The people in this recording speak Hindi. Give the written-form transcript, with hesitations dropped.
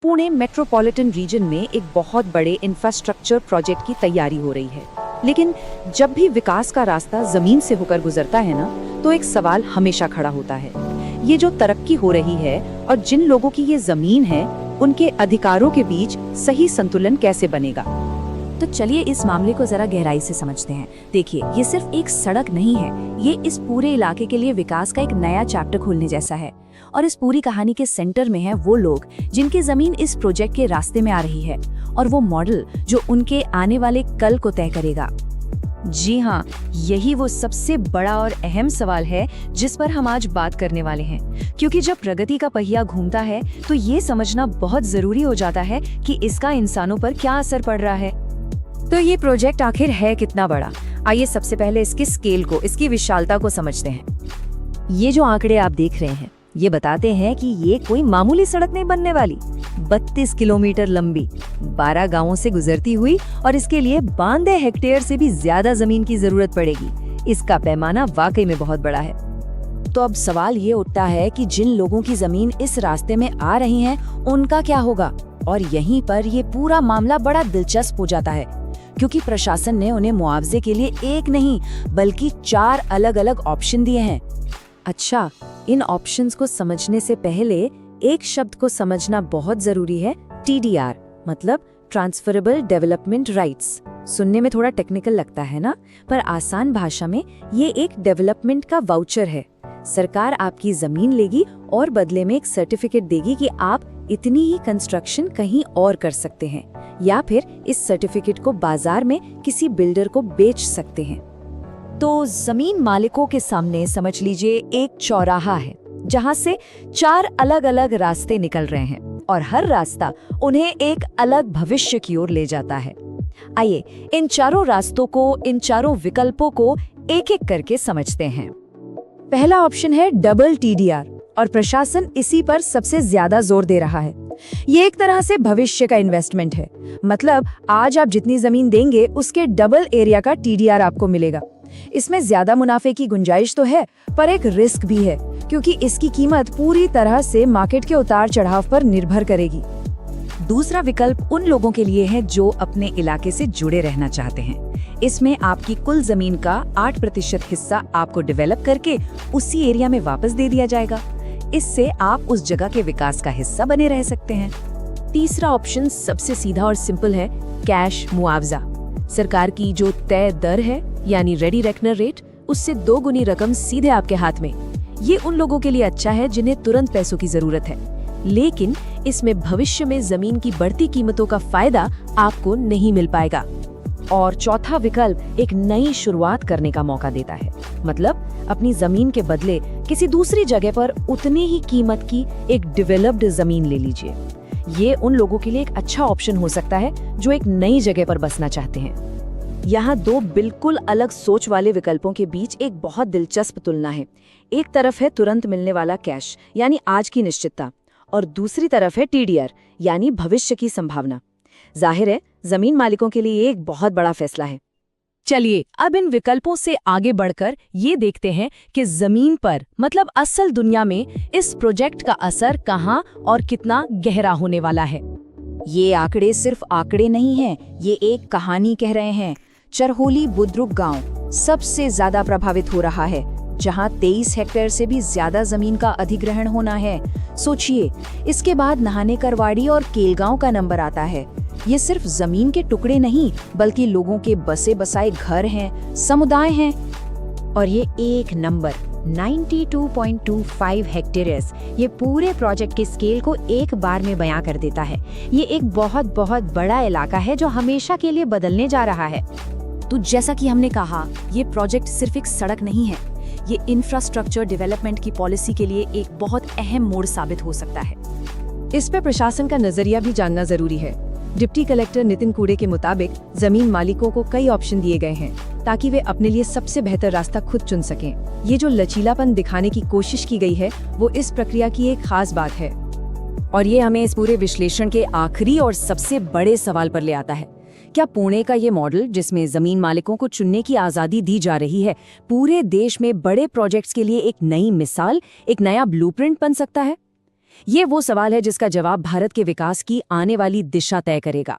पुणे मेट्रोपॉलिटन रीजन में एक बहुत बड़े इंफ्रास्ट्रक्चर प्रोजेक्ट की तैयारी हो रही है। लेकिन जब भी विकास का रास्ता जमीन से होकर गुजरता है ना, तो एक सवाल हमेशा खड़ा होता है। ये जो तरक्की हो रही है और जिन लोगों की ये जमीन है, उनके अधिकारों के बीच सही संतुलन कैसे बनेगा? तो चलिए इस मामले को जरा गहराई से समझते हैं। देखिए, ये सिर्फ एक सड़क नहीं है, ये इस पूरे इलाके के लिए विकास का एक नया चैप्टर खोलने जैसा है। और इस पूरी कहानी के सेंटर में है वो लोग जिनकी जमीन इस प्रोजेक्ट के रास्ते में आ रही है, और वो मॉडल जो उनके आने वाले कल को तय करेगा। जी हाँ, यही वो सबसे बड़ा और अहम सवाल है जिस पर हम आज बात करने वाले हैं। क्योंकि जब प्रगति का पहिया घूमता है तो ये समझना बहुत जरूरी हो जाता है कि इसका इंसानों पर क्या असर पड़ रहा है। तो ये प्रोजेक्ट आखिर है कितना बड़ा? आइए सबसे पहले इसकी स्केल को, इसकी विशालता को समझते हैं। ये जो आंकड़े आप देख रहे हैं, ये बताते हैं कि ये कोई मामूली सड़क नहीं बनने वाली। 32 किलोमीटर लंबी, 12 गांवों से गुजरती हुई, और इसके लिए 92 हेक्टेयर से भी ज्यादा जमीन की जरूरत पड़ेगी। इसका पैमाना वाकई में बहुत बड़ा है। तो अब सवाल ये उठता है कि जिन लोगों की जमीन इस रास्ते में आ रही है, उनका क्या होगा? और यहीं पर ये पूरा मामला बड़ा दिलचस्प हो जाता है, क्योंकि प्रशासन ने उन्हें मुआवजे के लिए एक नहीं बल्कि 4 अलग-अलग ऑप्शन दिए हैं। अच्छा, इन ऑप्शंस को समझने से पहले एक शब्द को समझना बहुत जरूरी है, TDR, मतलब ट्रांसफरेबल डेवलपमेंट राइट्स। सुनने में थोड़ा टेक्निकल लगता है ना, पर आसान भाषा में ये एक डेवलपमेंट का वाउचर है। सरकार आपकी जमीन लेगी और बदले में एक सर्टिफिकेट देगी कि आप इतनी ही कंस्ट्रक्शन कहीं और कर सकते हैं, या फिर इस सर्टिफिकेट को बाजार में किसी बिल्डर को बेच सकते हैं। तो जमीन मालिकों के सामने समझ लीजिए एक चौराहा है, जहां से 4 अलग-अलग रास्ते निकल रहे हैं, और हर रास्ता उन्हें एक अलग भविष्य की ओर ले जाता है। आइए इन चारों रास्तों को, इन चारों विकल्पों को एक-एक करके समझते हैं। पहला ऑप्शन है डबल TDR, और प्रशासन इसी पर सबसे ज्यादा जोर दे रहा है। ये एक तरह से भविष्य का इन्वेस्टमेंट है। मतलब आज आप जितनी जमीन देंगे उसके डबल एरिया का TDR आपको मिलेगा। इसमें ज्यादा मुनाफे की गुंजाइश तो है, पर एक रिस्क भी है, क्योंकि इसकी कीमत पूरी तरह से मार्केट के उतार चढ़ाव पर निर्भर करेगी। दूसरा विकल्प उन लोगों के लिए है जो अपने इलाके से जुड़े रहना चाहते हैं। इसमें आपकी कुल जमीन का 8% हिस्सा आपको डेवलप करके उसी एरिया में वापस दे दिया जाएगा। इससे आप उस जगह के विकास का हिस्सा बने रह सकते हैं। तीसरा ऑप्शन सबसे सीधा और सिंपल है, कैश मुआवजा। सरकार की जो तय दर है, यानी रेडी रेकनर रेट, उससे 2 गुनी रकम सीधे आपके हाथ में। ये उन लोगों के लिए अच्छा है जिन्हें तुरंत पैसों की जरूरत है, लेकिन इसमें भविष्य में जमीन की बढ़ती कीमतों का फायदा आपको नहीं मिल पाएगा। और चौथा विकल्प एक नई शुरुआत करने का मौका देता है। मतलब अपनी जमीन के बदले किसी दूसरी जगह पर उतनी ही कीमत की एक डेवलप्ड जमीन ले लीजिए। ये उन लोगों के लिए एक अच्छा ऑप्शन हो सकता है जो एक नई जगह पर बसना चाहते हैं। यहाँ 2 बिल्कुल अलग सोच वाले विकल्पों के बीच एक बहुत दिलचस्प तुलना है। एक तरफ है तुरंत मिलने वाला कैश, यानी आज की निश्चितता, और दूसरी तरफ है TDR, यानी भविष्य की संभावना। जाहिर है जमीन मालिकों के लिए एक बहुत बड़ा फैसला है। चलिए अब इन विकल्पों से आगे बढ़कर ये देखते हैं कि जमीन पर, मतलब असल दुनिया में, इस प्रोजेक्ट का असर कहां और कितना गहरा होने वाला है। ये आंकड़े सिर्फ आंकड़े नहीं हैं, ये एक कहानी कह रहे हैं। चरहोली बुद्रुक गांव सबसे ज्यादा प्रभावित हो रहा है, जहां 23 हेक्टेयर से भी ज्यादा जमीन का अधिग्रहण होना है। सोचिए, इसके बाद नहाने करवाड़ी और केलगांव का नंबर आता है। ये सिर्फ जमीन के टुकड़े नहीं, बल्कि लोगों के बसे बसाए घर हैं, समुदाय हैं। और ये एक नंबर 92.25 हेक्टेयर्स ये पूरे प्रोजेक्ट के स्केल को एक बार में बयां कर देता है। ये एक बहुत बहुत बड़ा इलाका है जो हमेशा के लिए बदलने जा रहा है। तो जैसा कि हमने कहा, ये प्रोजेक्ट सिर्फ एक सड़क नहीं है, ये इंफ्रास्ट्रक्चर डेवलपमेंट की पॉलिसी के लिए एक बहुत अहम मोड़ साबित हो सकता है। इस पे प्रशासन का नजरिया भी जानना जरूरी है। डिप्टी कलेक्टर नितिन कूड़े के मुताबिक जमीन मालिकों को कई ऑप्शन दिए गए हैं ताकि वे अपने लिए सबसे बेहतर रास्ता खुद चुन सकें। ये जो लचीलापन दिखाने की कोशिश की गई है, वो इस प्रक्रिया की एक खास बात है। और ये हमें इस पूरे विश्लेषण के आखिरी और सबसे बड़े सवाल पर ले आता है। क्या पुणे का ये मॉडल, जिसमें जमीन मालिकों को चुनने की आजादी दी जा रही है, पूरे देश में बड़े प्रोजेक्ट्स के लिए एक नई मिसाल, एक नया ब्लूप्रिंट बन सकता है? ये वो सवाल है जिसका जवाब भारत के विकास की आने वाली दिशा तय करेगा।